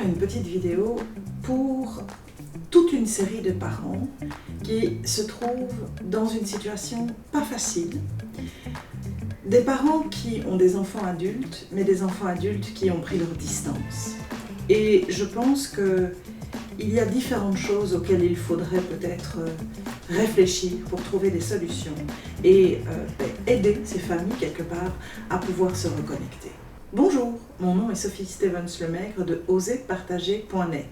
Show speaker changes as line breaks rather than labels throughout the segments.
une petite vidéo pour toute une série de parents qui se trouvent dans une situation pas facile. Des parents qui ont des enfants adultes, mais des enfants adultes qui ont pris leur distance. Et je pense qu'il y a différentes choses auxquelles il faudrait peut-être réfléchir pour trouver des solutions et aider ces familles quelque part à pouvoir se reconnecter. Bonjour, mon nom est Sophie Stevens-Lemaigre de oserpartager.net.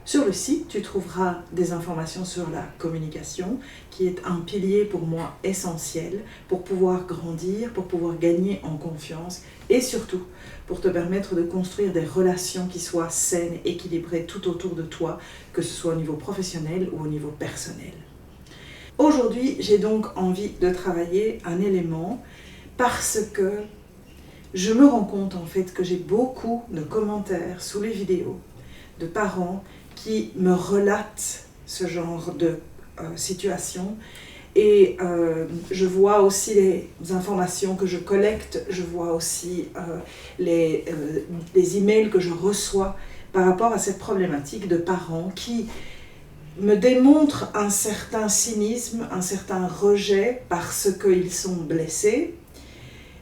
Sur le site, tu trouveras des informations sur la communication, qui est un pilier pour moi essentiel pour pouvoir grandir, pour pouvoir gagner en confiance et surtout pour te permettre de construire des relations qui soient saines, équilibrées tout autour de toi, que ce soit au niveau professionnel ou au niveau personnel. Aujourd'hui, j'ai donc envie de travailler un élément parce que je me rends compte en fait que j'ai beaucoup de commentaires sous les vidéos de parents qui me relatent ce genre de situation et je vois aussi les informations que je collecte, je vois aussi les emails que je reçois par rapport à cette problématique de parents qui me démontrent un certain cynisme, un certain rejet parce qu'ils sont blessés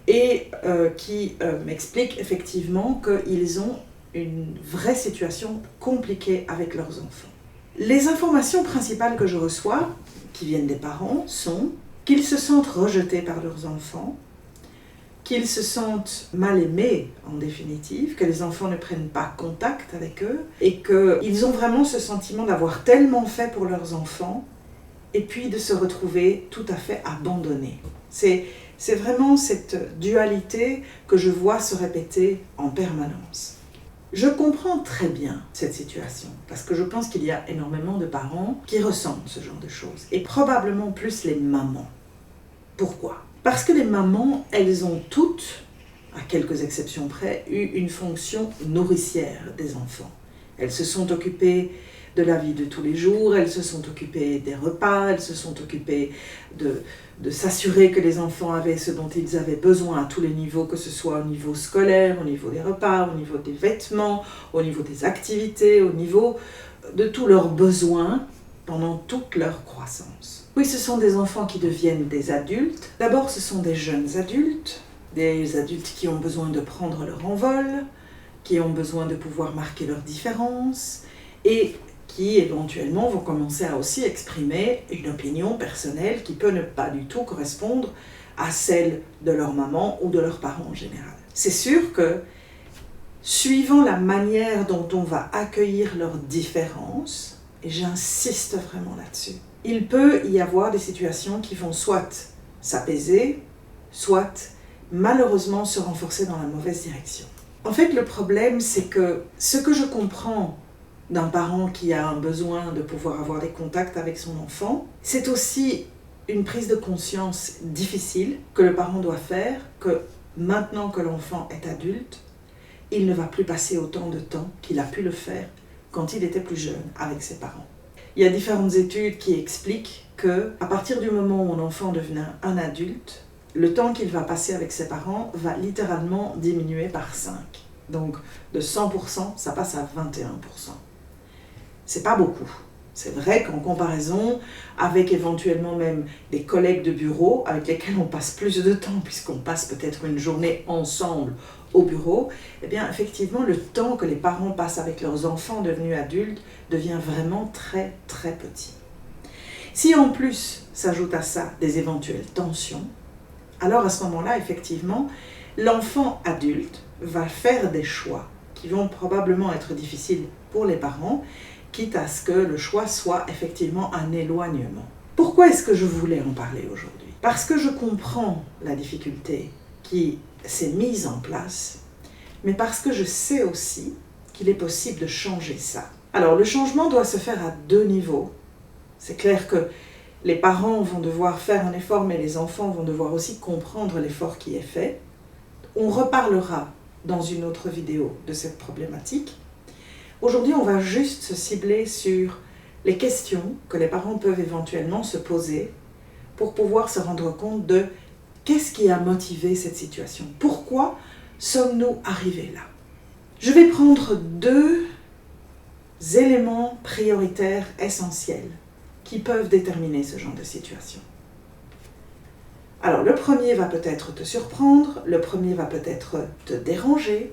et qui m'expliquent effectivement qu'ils ont une vraie situation compliquée avec leurs enfants. Les informations principales que je reçois, qui viennent des parents, sont qu'ils se sentent rejetés par leurs enfants, qu'ils se sentent mal aimés en définitive, que les enfants ne prennent pas contact avec eux et qu'ils ont vraiment ce sentiment d'avoir tellement fait pour leurs enfants et puis de se retrouver tout à fait abandonnés. C'est vraiment cette dualité que je vois se répéter en permanence. Je comprends très bien cette situation parce que je pense qu'il y a énormément de parents qui ressentent ce genre de choses et probablement plus les mamans. Pourquoi ? Parce que les mamans, elles ont toutes, à quelques exceptions près, eu une fonction nourricière des enfants. Elles se sont occupées de la vie de tous les jours, elles se sont occupées des repas, elles se sont occupées de s'assurer que les enfants avaient ce dont ils avaient besoin à tous les niveaux, que ce soit au niveau scolaire, au niveau des repas, au niveau des vêtements, au niveau des activités, au niveau de tous leurs besoins pendant toute leur croissance. Oui, ce sont des enfants qui deviennent des adultes. D'abord, ce sont des jeunes adultes, des adultes qui ont besoin de prendre leur envol, qui ont besoin de pouvoir marquer leurs différences et qui éventuellement vont commencer à aussi exprimer une opinion personnelle qui peut ne pas du tout correspondre à celle de leur maman ou de leurs parents en général. C'est sûr que, suivant la manière dont on va accueillir leurs différences, et j'insiste vraiment là-dessus, il peut y avoir des situations qui vont soit s'apaiser, soit malheureusement se renforcer dans la mauvaise direction. En fait, le problème, c'est que ce que je comprends d'un parent qui a un besoin de pouvoir avoir des contacts avec son enfant, c'est aussi une prise de conscience difficile que le parent doit faire, que maintenant que l'enfant est adulte, il ne va plus passer autant de temps qu'il a pu le faire quand il était plus jeune avec ses parents. Il y a différentes études qui expliquent qu'à partir du moment où un enfant devient un adulte, le temps qu'il va passer avec ses parents va littéralement diminuer par 5. Donc de 100%, ça passe à 21%. C'est pas beaucoup. C'est vrai qu'en comparaison avec éventuellement même des collègues de bureau avec lesquels on passe plus de temps puisqu'on passe peut-être une journée ensemble au bureau, eh bien effectivement le temps que les parents passent avec leurs enfants devenus adultes devient vraiment très très petit. Si en plus s'ajoute à ça des éventuelles tensions, alors à ce moment-là effectivement l'enfant adulte va faire des choix qui vont probablement être difficiles pour les parents, quitte à ce que le choix soit effectivement un éloignement. Pourquoi est-ce que je voulais en parler aujourd'hui ? Parce que je comprends la difficulté qui s'est mise en place, mais parce que je sais aussi qu'il est possible de changer ça. Alors le changement doit se faire à 2 niveaux. C'est clair que les parents vont devoir faire un effort, mais les enfants vont devoir aussi comprendre l'effort qui est fait. On reparlera dans une autre vidéo de cette problématique. Aujourd'hui, on va juste se cibler sur les questions que les parents peuvent éventuellement se poser pour pouvoir se rendre compte de qu'est-ce qui a motivé cette situation. Pourquoi sommes-nous arrivés là ? Je vais prendre 2 éléments prioritaires essentiels qui peuvent déterminer ce genre de situation. Alors, le premier va peut-être te surprendre, le premier va peut-être te déranger,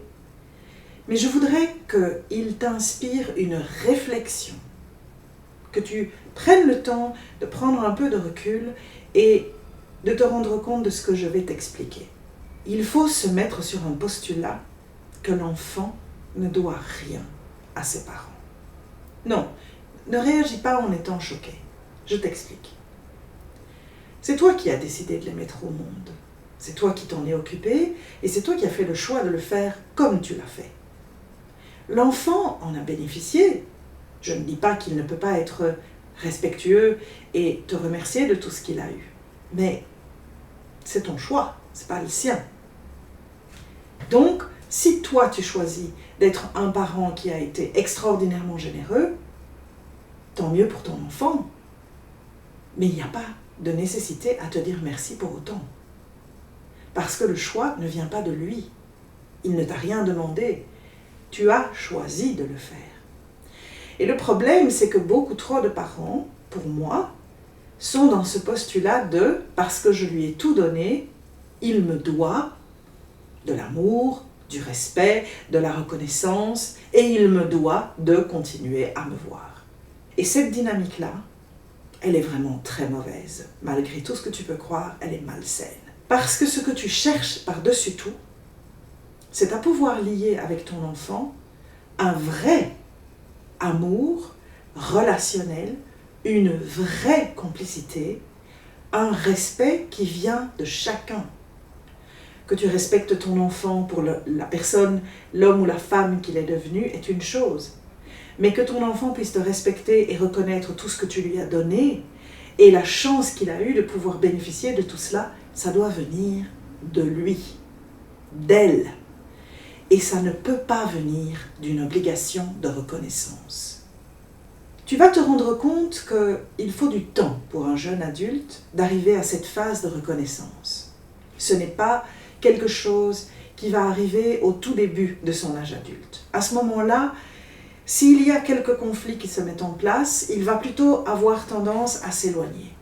mais je voudrais qu'il t'inspire une réflexion, que tu prennes le temps de prendre un peu de recul et de te rendre compte de ce que je vais t'expliquer. Il faut se mettre sur un postulat que l'enfant ne doit rien à ses parents. Non, ne réagis pas en étant choqué. Je t'explique. C'est toi qui as décidé de les mettre au monde. C'est toi qui t'en es occupé et c'est toi qui as fait le choix de le faire comme tu l'as fait. L'enfant en a bénéficié. Je ne dis pas qu'il ne peut pas être respectueux et te remercier de tout ce qu'il a eu. Mais c'est ton choix, c'est pas le sien. Donc, si toi tu choisis d'être un parent qui a été extraordinairement généreux, tant mieux pour ton enfant. Mais il n'y a pas de nécessité à te dire merci pour autant. Parce que le choix ne vient pas de lui. Il ne t'a rien demandé. Tu as choisi de le faire. Et le problème, c'est que beaucoup trop de parents, pour moi, sont dans ce postulat de « parce que je lui ai tout donné, il me doit de l'amour, du respect, de la reconnaissance, et il me doit de continuer à me voir. » Et cette dynamique-là, elle est vraiment très mauvaise. Malgré tout ce que tu peux croire, elle est malsaine. Parce que ce que tu cherches par-dessus tout, c'est à pouvoir lier avec ton enfant un vrai amour relationnel, une vraie complicité, un respect qui vient de chacun. Que tu respectes ton enfant pour la personne, l'homme ou la femme qu'il est devenu est une chose. Mais que ton enfant puisse te respecter et reconnaître tout ce que tu lui as donné et la chance qu'il a eue de pouvoir bénéficier de tout cela, ça doit venir de lui, d'elle. Et ça ne peut pas venir d'une obligation de reconnaissance. Tu vas te rendre compte qu'il faut du temps pour un jeune adulte d'arriver à cette phase de reconnaissance. Ce n'est pas quelque chose qui va arriver au tout début de son âge adulte. À ce moment-là, s'il y a quelques conflits qui se mettent en place, il va plutôt avoir tendance à s'éloigner.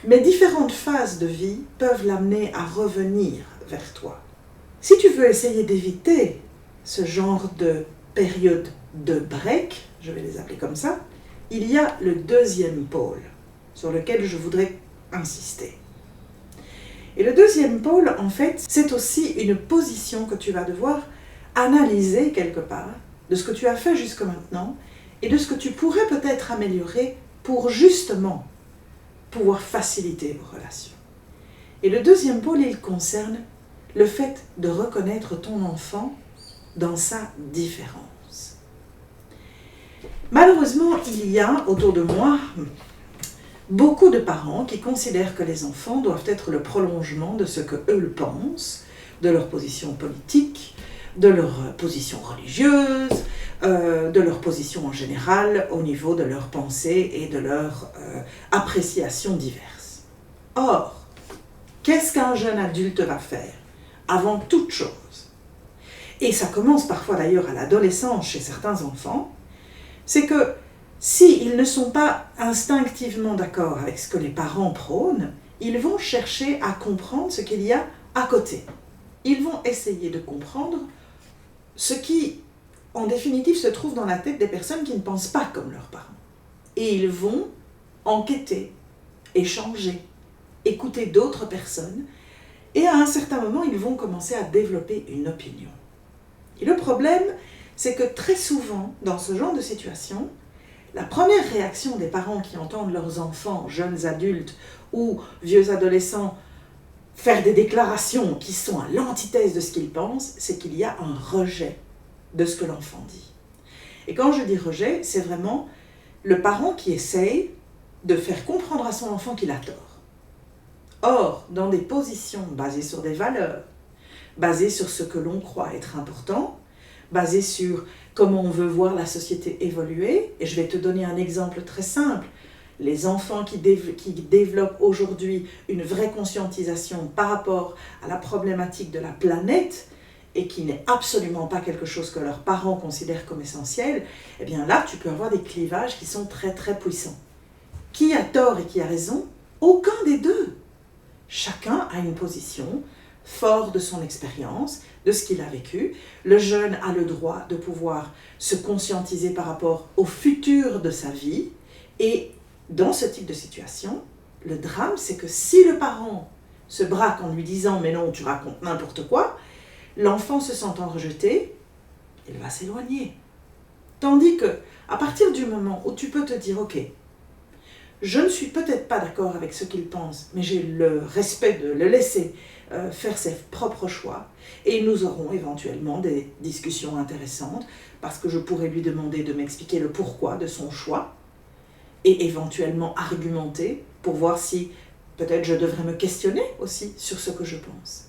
Mais différentes phases de vie peuvent l'amener à revenir vers toi. Si tu veux essayer d'éviter ce genre de période de break, je vais les appeler comme ça, il y a le deuxième pôle sur lequel je voudrais insister. Et le deuxième pôle, en fait, c'est aussi une position que tu vas devoir analyser quelque part de ce que tu as fait jusque maintenant et de ce que tu pourrais peut-être améliorer pour justement pouvoir faciliter vos relations. Et le deuxième pôle, il concerne le fait de reconnaître ton enfant dans sa différence. Malheureusement, il y a autour de moi beaucoup de parents qui considèrent que les enfants doivent être le prolongement de ce que eux pensent, de leur position politique, de leur position religieuse, de leur position en général au niveau de leurs pensées et de leurs appréciations diverses. Or, qu'est-ce qu'un jeune adulte va faire avant toute chose? Et ça commence parfois d'ailleurs à l'adolescence chez certains enfants, c'est que s'ils ne sont pas instinctivement d'accord avec ce que les parents prônent, ils vont chercher à comprendre ce qu'il y a à côté. Ils vont essayer de comprendre ce qui, en définitive, se trouve dans la tête des personnes qui ne pensent pas comme leurs parents. Et ils vont enquêter, échanger, écouter d'autres personnes, et à un certain moment, ils vont commencer à développer une opinion. Et le problème, c'est que très souvent, dans ce genre de situation, la première réaction des parents qui entendent leurs enfants, jeunes adultes ou vieux adolescents, faire des déclarations qui sont à l'antithèse de ce qu'ils pensent, c'est qu'il y a un rejet de ce que l'enfant dit. Et quand je dis rejet, c'est vraiment le parent qui essaye de faire comprendre à son enfant qu'il a tort. Or, dans des positions basées sur des valeurs, basées sur ce que l'on croit être important, basées sur comment on veut voir la société évoluer, et je vais te donner un exemple très simple. Les enfants qui développent aujourd'hui une vraie conscientisation par rapport à la problématique de la planète, et qui n'est absolument pas quelque chose que leurs parents considèrent comme essentiel, eh bien là, tu peux avoir des clivages qui sont très très puissants. Qui a tort et qui a raison? Aucun des deux. Chacun a une position, fort de son expérience, de ce qu'il a vécu. Le jeune a le droit de pouvoir se conscientiser par rapport au futur de sa vie. Et dans ce type de situation, le drame, c'est que si le parent se braque en lui disant « mais non, tu racontes n'importe quoi », l'enfant se sentant rejeté, il va s'éloigner. Tandis que, à partir du moment où tu peux te dire « ok, je ne suis peut-être pas d'accord avec ce qu'il pense, mais j'ai le respect de le laisser faire ses propres choix, et nous aurons éventuellement des discussions intéressantes, parce que je pourrais lui demander de m'expliquer le pourquoi de son choix, et éventuellement argumenter pour voir si peut-être je devrais me questionner aussi sur ce que je pense. »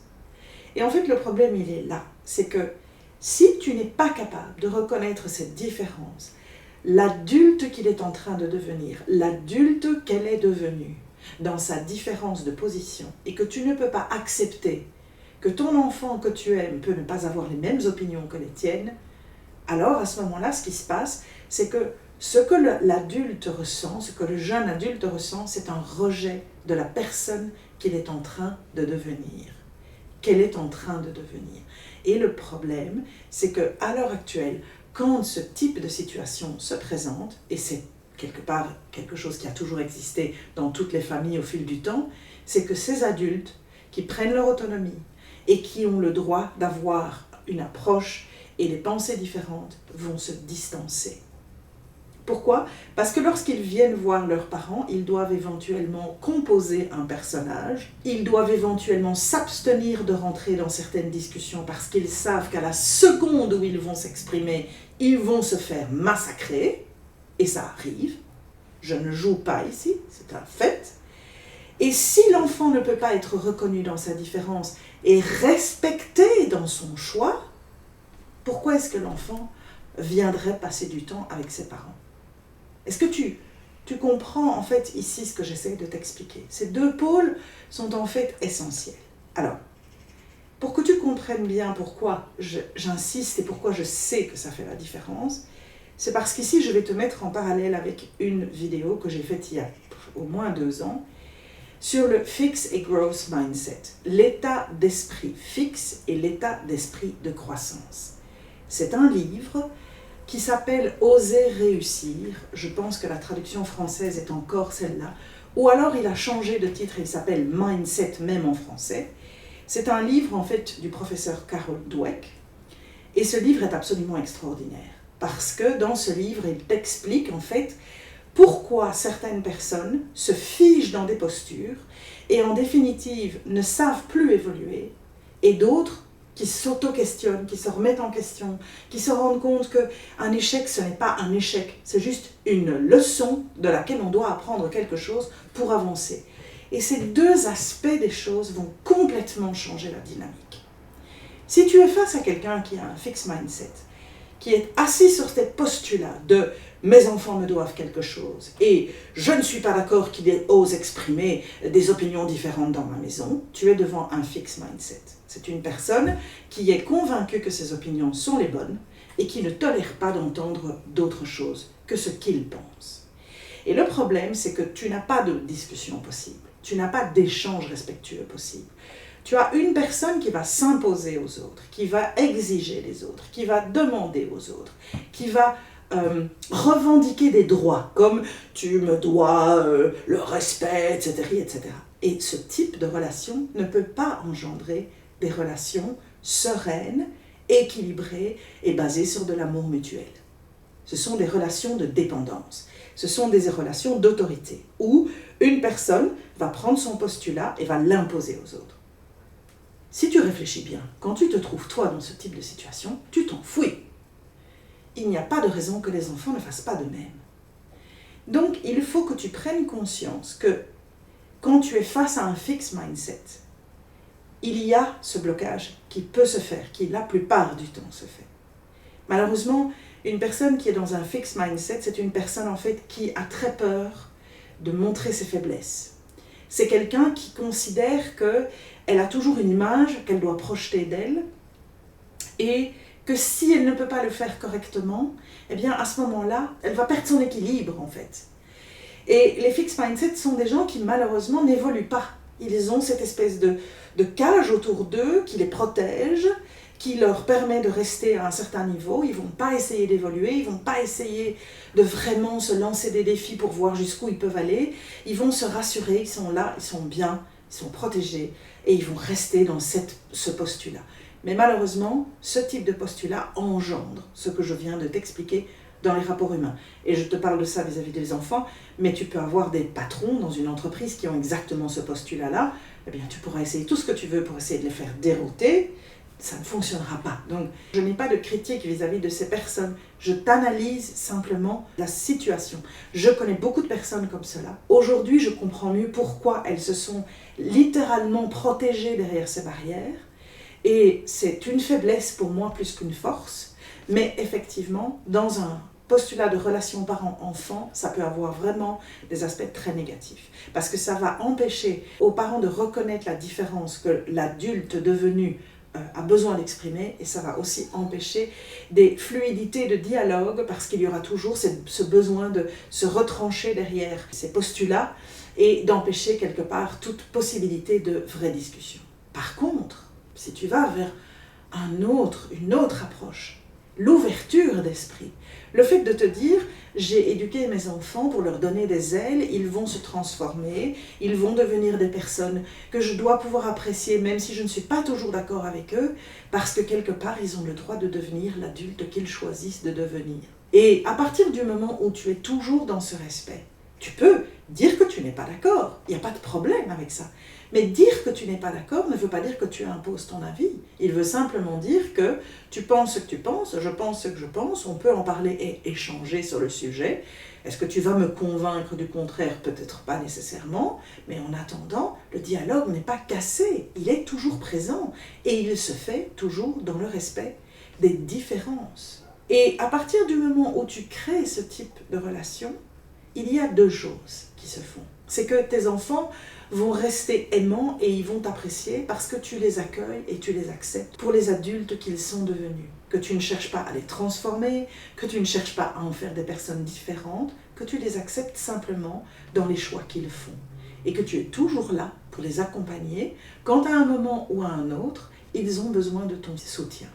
Et en fait, le problème, il est là. C'est que si tu n'es pas capable de reconnaître cette différence, l'adulte qu'il est en train de devenir, l'adulte qu'elle est devenue, dans sa différence de position, et que tu ne peux pas accepter que ton enfant que tu aimes peut ne pas avoir les mêmes opinions que les tiennes, alors à ce moment-là, ce qui se passe, c'est que ce que l'adulte ressent, ce que le jeune adulte ressent, c'est un rejet de la personne qu'il est en train de devenir. Qu'elle est en train de devenir. Et le problème, c'est qu'à l'heure actuelle, quand ce type de situation se présente, et c'est quelque part quelque chose qui a toujours existé dans toutes les familles au fil du temps, c'est que ces adultes qui prennent leur autonomie et qui ont le droit d'avoir une approche et des pensées différentes vont se distancer. Pourquoi? Parce que lorsqu'ils viennent voir leurs parents, ils doivent éventuellement composer un personnage, ils doivent éventuellement s'abstenir de rentrer dans certaines discussions parce qu'ils savent qu'à la seconde où ils vont s'exprimer, ils vont se faire massacrer, et ça arrive, je ne joue pas ici, c'est un fait. Et si l'enfant ne peut pas être reconnu dans sa différence et respecté dans son choix, pourquoi est-ce que l'enfant viendrait passer du temps avec ses parents? Est-ce que tu comprends en fait ici ce que j'essaie de t'expliquer? Ces deux pôles sont en fait essentiels. Alors, pour que tu comprennes bien pourquoi j'insiste et pourquoi je sais que ça fait la différence, c'est parce qu'ici je vais te mettre en parallèle avec une vidéo que j'ai faite il y a au moins 2 ans sur le Fix et Growth Mindset, l'état d'esprit fixe et l'état d'esprit de croissance. C'est un livre qui s'appelle « Oser réussir ». Je pense que la traduction française est encore celle-là. Ou alors il a changé de titre, il s'appelle « Mindset » même en français. C'est un livre en fait du professeur Carol Dweck. Et ce livre est absolument extraordinaire. Parce que dans ce livre, il t'explique en fait pourquoi certaines personnes se figent dans des postures et en définitive ne savent plus évoluer, et d'autres qui s'auto-questionnent, qui se remettent en question, qui se rendent compte qu'un échec, ce n'est pas un échec, c'est juste une leçon de laquelle on doit apprendre quelque chose pour avancer. Et ces deux aspects des choses vont complètement changer la dynamique. Si tu es face à quelqu'un qui a un fixed mindset, qui est assis sur cette postulat de « mes enfants me doivent quelque chose » et « je ne suis pas d'accord qu'ils osent exprimer des opinions différentes dans ma maison », tu es devant un fixed mindset. C'est une personne qui est convaincue que ses opinions sont les bonnes et qui ne tolère pas d'entendre d'autre chose que ce qu'il pense. Et le problème, c'est que tu n'as pas de discussion possible, tu n'as pas d'échange respectueux possible. Tu as une personne qui va s'imposer aux autres, qui va exiger des autres, qui va demander aux autres, qui va revendiquer des droits, comme « tu me dois le respect », etc., etc. Et ce type de relation ne peut pas engendrer des relations sereines, équilibrées et basées sur de l'amour mutuel. Ce sont des relations de dépendance, ce sont des relations d'autorité, où une personne va prendre son postulat et va l'imposer aux autres. Si tu réfléchis bien, quand tu te trouves toi dans ce type de situation, tu t'enfouis. Il n'y a pas de raison que les enfants ne fassent pas de même. Donc, il faut que tu prennes conscience que quand tu es face à un fixed mindset, il y a ce blocage qui peut se faire, qui la plupart du temps se fait. Malheureusement, une personne qui est dans un fixed mindset, c'est une personne en fait qui a très peur de montrer ses faiblesses. C'est quelqu'un qui considère qu'elle a toujours une image qu'elle doit projeter d'elle et que si elle ne peut pas le faire correctement, eh bien à ce moment-là, elle va perdre son équilibre en fait. Et les fixed mindset sont des gens qui malheureusement n'évoluent pas. Ils ont cette espèce de cage autour d'eux qui les protège, qui leur permet de rester à un certain niveau. Ils ne vont pas essayer d'évoluer, ils ne vont pas essayer de vraiment se lancer des défis pour voir jusqu'où ils peuvent aller. Ils vont se rassurer, ils sont là, ils sont bien, ils sont protégés et ils vont rester dans ce postulat. Mais malheureusement, ce type de postulat engendre ce que je viens de t'expliquer dans les rapports humains. Et je te parle de ça vis-à-vis des enfants, mais tu peux avoir des patrons dans une entreprise qui ont exactement ce postulat-là. Eh bien, tu pourras essayer tout ce que tu veux pour essayer de les faire dérouter. Ça ne fonctionnera pas. Donc, je n'ai pas de critique vis-à-vis de ces personnes. Je t'analyse simplement la situation. Je connais beaucoup de personnes comme cela. Aujourd'hui, je comprends mieux pourquoi elles se sont littéralement protégées derrière ces barrières. Et c'est une faiblesse pour moi plus qu'une force. Mais effectivement, dans un postulat de relation parent-enfant, ça peut avoir vraiment des aspects très négatifs. Parce que ça va empêcher aux parents de reconnaître la différence que l'adulte devenu a besoin d'exprimer, et ça va aussi empêcher des fluidités de dialogue parce qu'il y aura toujours ce besoin de se retrancher derrière ces postulats et d'empêcher quelque part toute possibilité de vraie discussion. Par contre, si tu vas vers une autre approche, l'ouverture d'esprit, le fait de te dire j'ai éduqué mes enfants pour leur donner des ailes, ils vont se transformer, ils vont devenir des personnes que je dois pouvoir apprécier même si je ne suis pas toujours d'accord avec eux, parce que quelque part ils ont le droit de devenir l'adulte qu'ils choisissent de devenir. Et à partir du moment où tu es toujours dans ce respect, tu peux dire que tu n'es pas d'accord, il n'y a pas de problème avec ça. Mais dire que tu n'es pas d'accord ne veut pas dire que tu imposes ton avis. Il veut simplement dire que tu penses ce que tu penses, je pense ce que je pense, on peut en parler et échanger sur le sujet. Est-ce que tu vas me convaincre du contraire? Peut-être pas nécessairement, mais en attendant, le dialogue n'est pas cassé, il est toujours présent et il se fait toujours dans le respect des différences. Et à partir du moment où tu crées ce type de relation, il y a deux choses qui se font. C'est que tes enfants vont rester aimants et ils vont t'apprécier parce que tu les accueilles et tu les acceptes pour les adultes qu'ils sont devenus. Que tu ne cherches pas à les transformer, que tu ne cherches pas à en faire des personnes différentes, que tu les acceptes simplement dans les choix qu'ils font. Et que tu es toujours là pour les accompagner quand à un moment ou à un autre, ils ont besoin de ton soutien.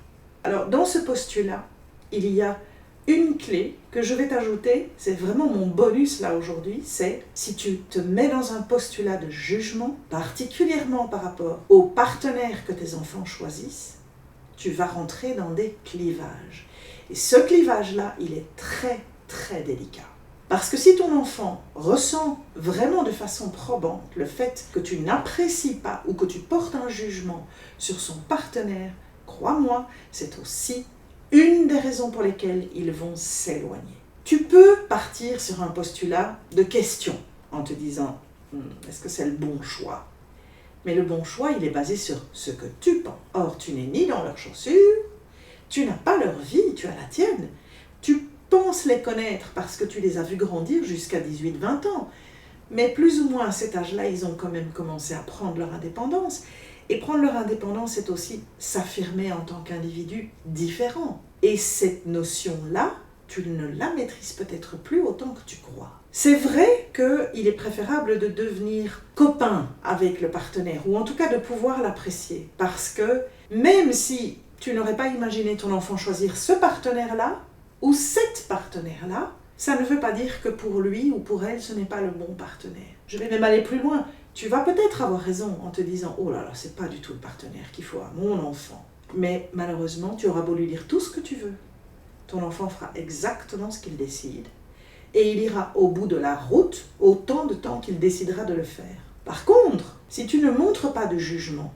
Alors dans ce postulat, il y a une clé que je vais t'ajouter, c'est vraiment mon bonus là aujourd'hui, c'est si tu te mets dans un postulat de jugement, particulièrement par rapport aux partenaires que tes enfants choisissent, tu vas rentrer dans des clivages. Et ce clivage-là, il est très très délicat. Parce que si ton enfant ressent vraiment de façon probante le fait que tu n'apprécies pas ou que tu portes un jugement sur son partenaire, crois-moi, c'est aussi une des raisons pour lesquelles ils vont s'éloigner. Tu peux partir sur un postulat de question en te disant « est-ce que c'est le bon choix ?» Mais le bon choix, il est basé sur ce que tu penses. Or, tu n'es ni dans leurs chaussures, tu n'as pas leur vie, tu as la tienne. Tu penses les connaître parce que tu les as vus grandir jusqu'à 18-20 ans. Mais plus ou moins à cet âge-là, ils ont quand même commencé à prendre leur indépendance. Et prendre leur indépendance, c'est aussi s'affirmer en tant qu'individu différent. Et cette notion-là, tu ne la maîtrises peut-être plus autant que tu crois. C'est vrai qu'il est préférable de devenir copain avec le partenaire, ou en tout cas de pouvoir l'apprécier. Parce que même si tu n'aurais pas imaginé ton enfant choisir ce partenaire-là, ou cette partenaire-là, ça ne veut pas dire que pour lui ou pour elle, ce n'est pas le bon partenaire. Je vais même aller plus loin. Tu vas peut-être avoir raison en te disant « Oh là là, c'est pas du tout le partenaire qu'il faut à mon enfant. » Mais malheureusement, tu auras beau lui dire tout ce que tu veux. Ton enfant fera exactement ce qu'il décide. Et il ira au bout de la route autant de temps qu'il décidera de le faire. Par contre, si tu ne montres pas de jugement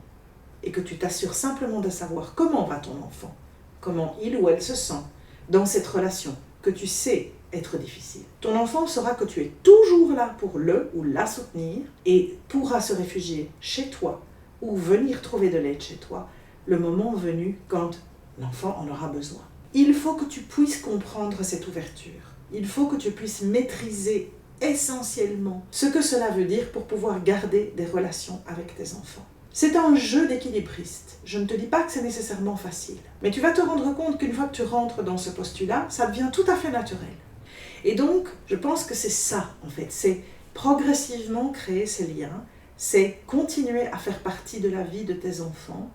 et que tu t'assures simplement de savoir comment va ton enfant, comment il ou elle se sent dans cette relation que tu sais être difficile, ton enfant saura que tu es toujours là pour le ou la soutenir et pourra se réfugier chez toi ou venir trouver de l'aide chez toi le moment venu quand l'enfant en aura besoin. Il faut que tu puisses comprendre cette ouverture. Il faut que tu puisses maîtriser essentiellement ce que cela veut dire pour pouvoir garder des relations avec tes enfants. C'est un jeu d'équilibriste. Je ne te dis pas que c'est nécessairement facile. Mais tu vas te rendre compte qu'une fois que tu rentres dans ce postulat, ça devient tout à fait naturel. Et donc, je pense que c'est ça, en fait. C'est progressivement créer ces liens. C'est continuer à faire partie de la vie de tes enfants,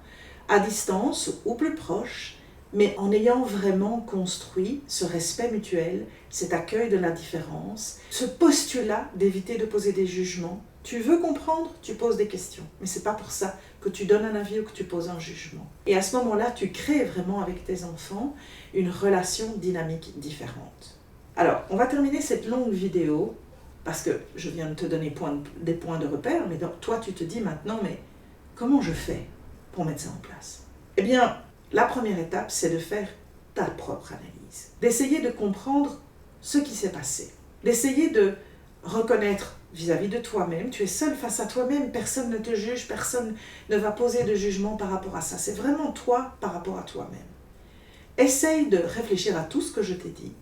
à distance ou plus proche, mais en ayant vraiment construit ce respect mutuel, cet accueil de la différence, ce postulat d'éviter de poser des jugements. Tu veux comprendre, tu poses des questions, mais c'est pas pour ça que tu donnes un avis ou que tu poses un jugement. Et à ce moment-là, tu crées vraiment avec tes enfants une relation dynamique différente. Alors, on va terminer cette longue vidéo, parce que je viens de te donner des points de repère, mais toi tu te dis maintenant, mais comment je fais pour mettre ça en place? Eh bien, la première étape, c'est de faire ta propre analyse, d'essayer de comprendre ce qui s'est passé, d'essayer de reconnaître vis-à-vis de toi-même, tu es seul face à toi-même, personne ne te juge, personne ne va poser de jugement par rapport à ça, c'est vraiment toi par rapport à toi-même. Essaye de réfléchir à tout ce que je t'ai dit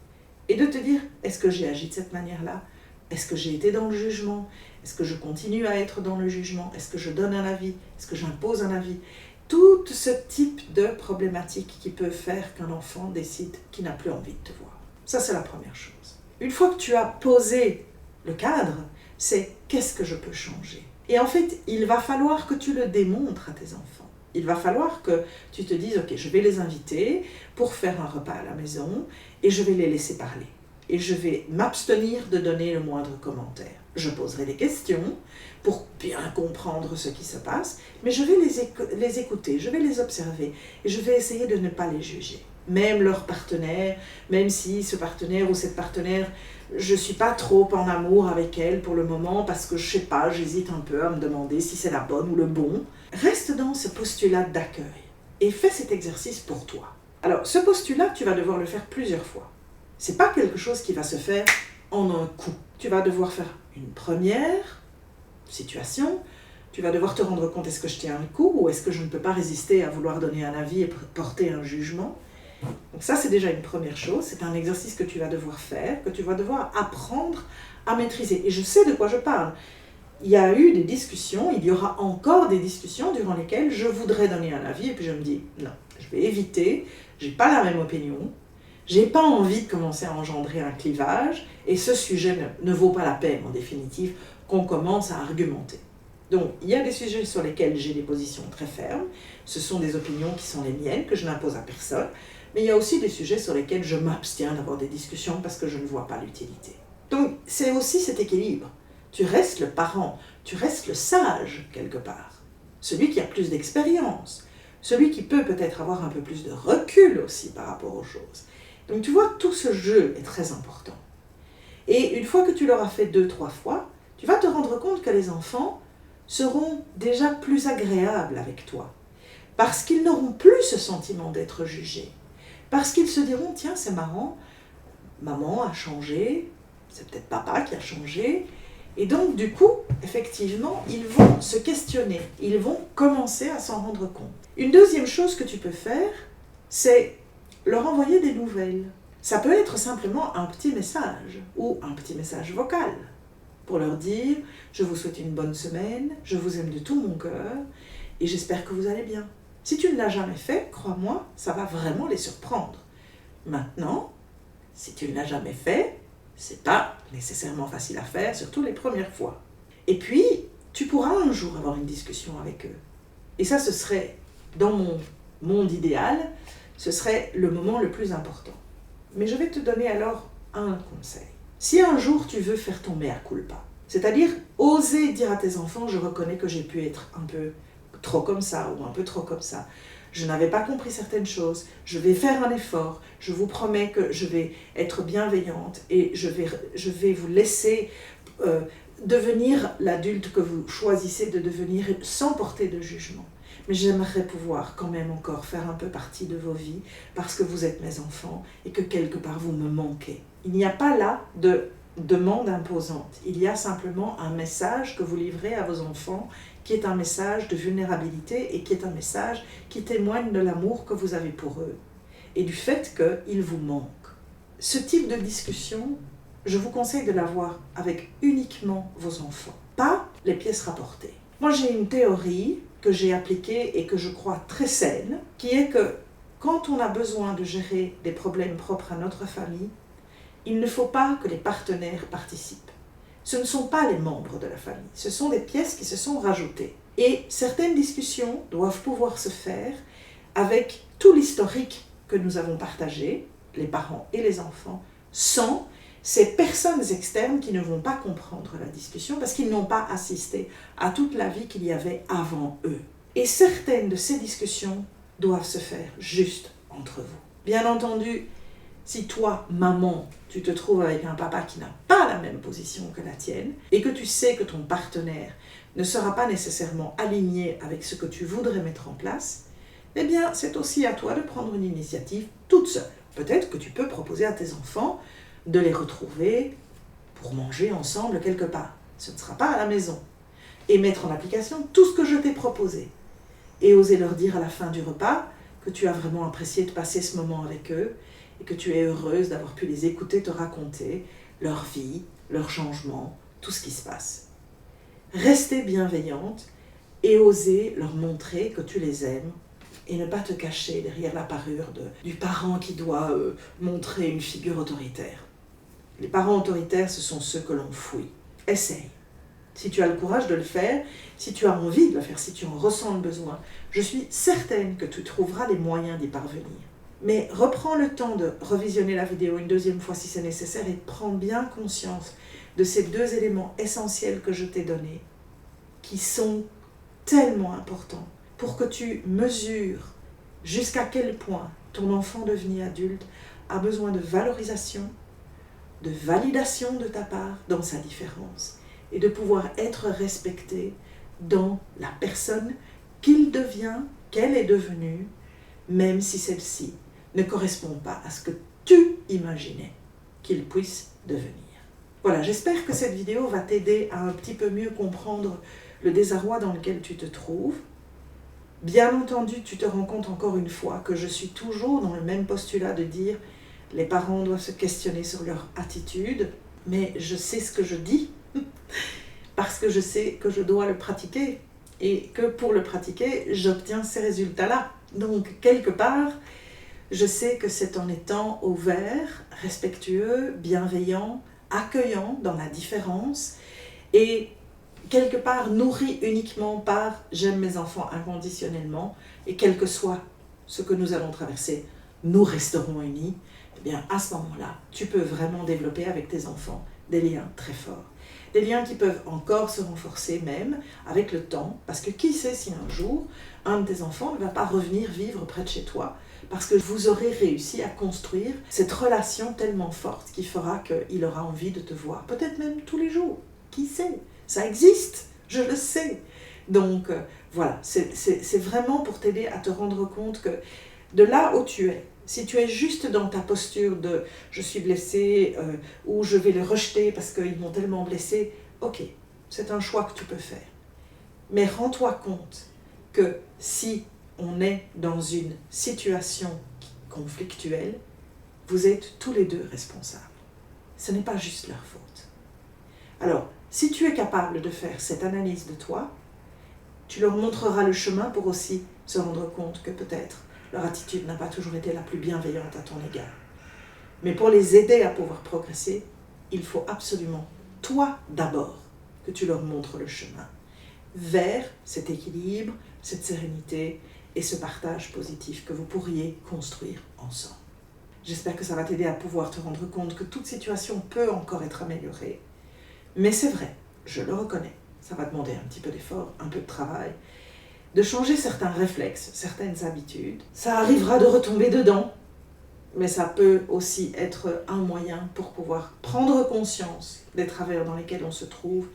et de te dire, est-ce que j'ai agi de cette manière-là? Est-ce que j'ai été dans le jugement? Est-ce que je continue à être dans le jugement? Est-ce que je donne un avis? Est-ce que j'impose un avis? Tout ce type de problématiques qui peuvent faire qu'un enfant décide qu'il n'a plus envie de te voir. Ça, c'est la première chose. Une fois que tu as posé le cadre, c'est qu'est-ce que je peux changer? Et en fait, il va falloir que tu le démontres à tes enfants. Il va falloir que tu te dises, ok, je vais les inviter pour faire un repas à la maison et je vais les laisser parler. Et je vais m'abstenir de donner le moindre commentaire. Je poserai des questions pour bien comprendre ce qui se passe, mais je vais les écouter, je vais les observer et je vais essayer de ne pas les juger. Même leur partenaire, même si ce partenaire ou cette partenaire, je ne suis pas trop en amour avec elle pour le moment parce que je ne sais pas, j'hésite un peu à me demander si c'est la bonne ou le bon. Reste dans ce postulat d'accueil et fais cet exercice pour toi. Alors, ce postulat, tu vas devoir le faire plusieurs fois. Ce n'est pas quelque chose qui va se faire en un coup. Tu vas devoir faire une première situation, tu vas devoir te rendre compte, est-ce que je tiens un coup ou est-ce que je ne peux pas résister à vouloir donner un avis et porter un jugement? Donc ça, c'est déjà une première chose, c'est un exercice que tu vas devoir faire, que tu vas devoir apprendre à maîtriser. Et je sais de quoi je parle. Il y a eu des discussions, il y aura encore des discussions durant lesquelles je voudrais donner un avis et puis je me dis, non, je vais éviter, je n'ai pas la même opinion, j'ai pas envie de commencer à engendrer un clivage et ce sujet ne vaut pas la peine, en définitive, qu'on commence à argumenter. Donc, il y a des sujets sur lesquels j'ai des positions très fermes, ce sont des opinions qui sont les miennes, que je n'impose à personne, mais il y a aussi des sujets sur lesquels je m'abstiens d'avoir des discussions parce que je ne vois pas l'utilité. Donc, c'est aussi cet équilibre. Tu restes le parent, tu restes le sage, quelque part, celui qui a plus d'expérience, celui qui peut peut-être avoir un peu plus de recul aussi par rapport aux choses. Donc tu vois, tout ce jeu est très important. Et une fois que tu l'auras fait 2-3 fois, tu vas te rendre compte que les enfants seront déjà plus agréables avec toi. Parce qu'ils n'auront plus ce sentiment d'être jugés. Parce qu'ils se diront, tiens, c'est marrant, maman a changé, c'est peut-être papa qui a changé. Et donc, du coup, effectivement, ils vont se questionner, ils vont commencer à s'en rendre compte. Une deuxième chose que tu peux faire, c'est leur envoyer des nouvelles. Ça peut être simplement un petit message ou un petit message vocal pour leur dire « Je vous souhaite une bonne semaine, je vous aime de tout mon cœur et j'espère que vous allez bien ». Si tu ne l'as jamais fait, crois-moi, ça va vraiment les surprendre. Maintenant, si tu ne l'as jamais fait, c'est pas nécessairement facile à faire, surtout les premières fois. Et puis, tu pourras un jour avoir une discussion avec eux. Et ça, ce serait, dans mon monde idéal, ce serait le moment le plus important. Mais je vais te donner alors un conseil. Si un jour tu veux faire ton mea culpa, c'est-à-dire oser dire à tes enfants, je reconnais que j'ai pu être un peu trop comme ça ou un peu trop comme ça, je n'avais pas compris certaines choses, je vais faire un effort, je vous promets que je vais être bienveillante et je vais vous laisser devenir l'adulte que vous choisissez de devenir sans porter de jugement. Mais j'aimerais pouvoir quand même encore faire un peu partie de vos vies parce que vous êtes mes enfants et que quelque part vous me manquez. Il n'y a pas là de demande imposante, il y a simplement un message que vous livrez à vos enfants qui est un message de vulnérabilité et qui est un message qui témoigne de l'amour que vous avez pour eux et du fait qu'ils vous manquent. Ce type de discussion, je vous conseille de l'avoir avec uniquement vos enfants, pas les pièces rapportées. Moi j'ai une théorie que j'ai appliquée et que je crois très saine, qui est que quand on a besoin de gérer des problèmes propres à notre famille, il ne faut pas que les partenaires participent. Ce ne sont pas les membres de la famille, ce sont des pièces qui se sont rajoutées. Et certaines discussions doivent pouvoir se faire avec tout l'historique que nous avons partagé, les parents et les enfants, sans ces personnes externes qui ne vont pas comprendre la discussion parce qu'ils n'ont pas assisté à toute la vie qu'il y avait avant eux. Et certaines de ces discussions doivent se faire juste entre vous. Bien entendu, si toi, maman, tu te trouves avec un papa qui n'a pas la même position que la tienne et que tu sais que ton partenaire ne sera pas nécessairement aligné avec ce que tu voudrais mettre en place, eh bien, c'est aussi à toi de prendre une initiative toute seule. Peut-être que tu peux proposer à tes enfants de les retrouver pour manger ensemble quelque part. Ce ne sera pas à la maison. Et mettre en application tout ce que je t'ai proposé. Et oser leur dire à la fin du repas que tu as vraiment apprécié de passer ce moment avec eux et que tu es heureuse d'avoir pu les écouter te raconter leur vie, leurs changements, tout ce qui se passe. Rester bienveillante et oser leur montrer que tu les aimes et ne pas te cacher derrière la parure du parent qui doit montrer une figure autoritaire. Les parents autoritaires, ce sont ceux que l'on fouille. Essaye. Si tu as le courage de le faire, si tu as envie de le faire, si tu en ressens le besoin, je suis certaine que tu trouveras les moyens d'y parvenir. Mais reprends le temps de revisionner la vidéo une deuxième fois si c'est nécessaire et prends bien conscience de ces deux éléments essentiels que je t'ai donnés, qui sont tellement importants pour que tu mesures jusqu'à quel point ton enfant devenu adulte a besoin de valorisation, de validation de ta part dans sa différence et de pouvoir être respecté dans la personne qu'il devient, qu'elle est devenue, même si celle-ci ne correspond pas à ce que tu imaginais qu'il puisse devenir. Voilà, j'espère que cette vidéo va t'aider à un petit peu mieux comprendre le désarroi dans lequel tu te trouves. Bien entendu, tu te rends compte encore une fois que je suis toujours dans le même postulat de dire les parents doivent se questionner sur leur attitude, mais je sais ce que je dis parce que je sais que je dois le pratiquer et que pour le pratiquer, j'obtiens ces résultats-là. Donc, quelque part, je sais que c'est en étant ouvert, respectueux, bienveillant, accueillant dans la différence et quelque part nourri uniquement par « j'aime mes enfants inconditionnellement » et quel que soit ce que nous allons traverser, nous resterons unis, eh bien à ce moment-là, tu peux vraiment développer avec tes enfants des liens très forts. Des liens qui peuvent encore se renforcer même avec le temps, parce que qui sait si un jour, un de tes enfants ne va pas revenir vivre près de chez toi, parce que vous aurez réussi à construire cette relation tellement forte qui fera qu'il aura envie de te voir, peut-être même tous les jours, qui sait, ça existe, je le sais. Donc voilà, c'est vraiment pour t'aider à te rendre compte que de là où tu es, si tu es juste dans ta posture de « je suis blessée » ou « je vais le rejeter parce qu'ils m'ont tellement blessée », ok, c'est un choix que tu peux faire. Mais rends-toi compte que si on est dans une situation conflictuelle, vous êtes tous les deux responsables. Ce n'est pas juste leur faute. Alors, si tu es capable de faire cette analyse de toi, tu leur montreras le chemin pour aussi se rendre compte que peut-être leur attitude n'a pas toujours été la plus bienveillante à ton égard. Mais pour les aider à pouvoir progresser, il faut absolument, toi d'abord, que tu leur montres le chemin vers cet équilibre, cette sérénité et ce partage positif que vous pourriez construire ensemble. J'espère que ça va t'aider à pouvoir te rendre compte que toute situation peut encore être améliorée. Mais c'est vrai, je le reconnais, ça va demander un petit peu d'effort, un peu de travail, de changer certains réflexes, certaines habitudes. Ça arrivera de retomber dedans, mais ça peut aussi être un moyen pour pouvoir prendre conscience des travers dans lesquels on se trouve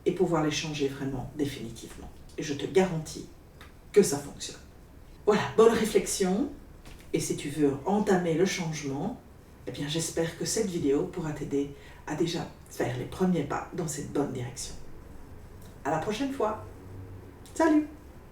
et pouvoir les changer vraiment définitivement. Et je te garantis que ça fonctionne. Voilà, bonne réflexion. Et si tu veux entamer le changement, eh bien j'espère que cette vidéo pourra t'aider à déjà faire les premiers pas dans cette bonne direction. À la prochaine fois. Salut!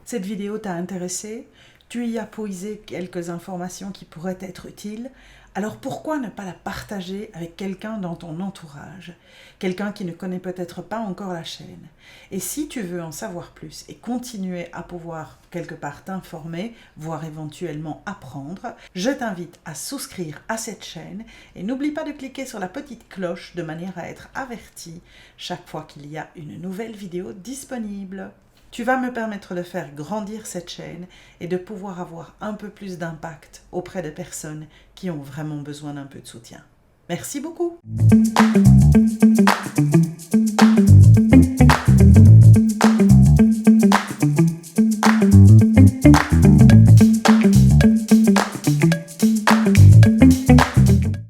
Cette vidéo t'a intéressé? tu y as puisé quelques informations qui pourraient être utiles, alors pourquoi ne pas la partager avec quelqu'un dans ton entourage, quelqu'un qui ne connaît peut-être pas encore la chaîne. Et si tu veux en savoir plus et continuer à pouvoir quelque part t'informer, voire éventuellement apprendre, je t'invite à souscrire à cette chaîne et n'oublie pas de cliquer sur la petite cloche de manière à être averti chaque fois qu'il y a une nouvelle vidéo disponible. Tu vas me permettre de faire grandir cette chaîne et de pouvoir avoir un peu plus d'impact auprès de personnes qui ont vraiment besoin d'un peu de soutien. Merci beaucoup.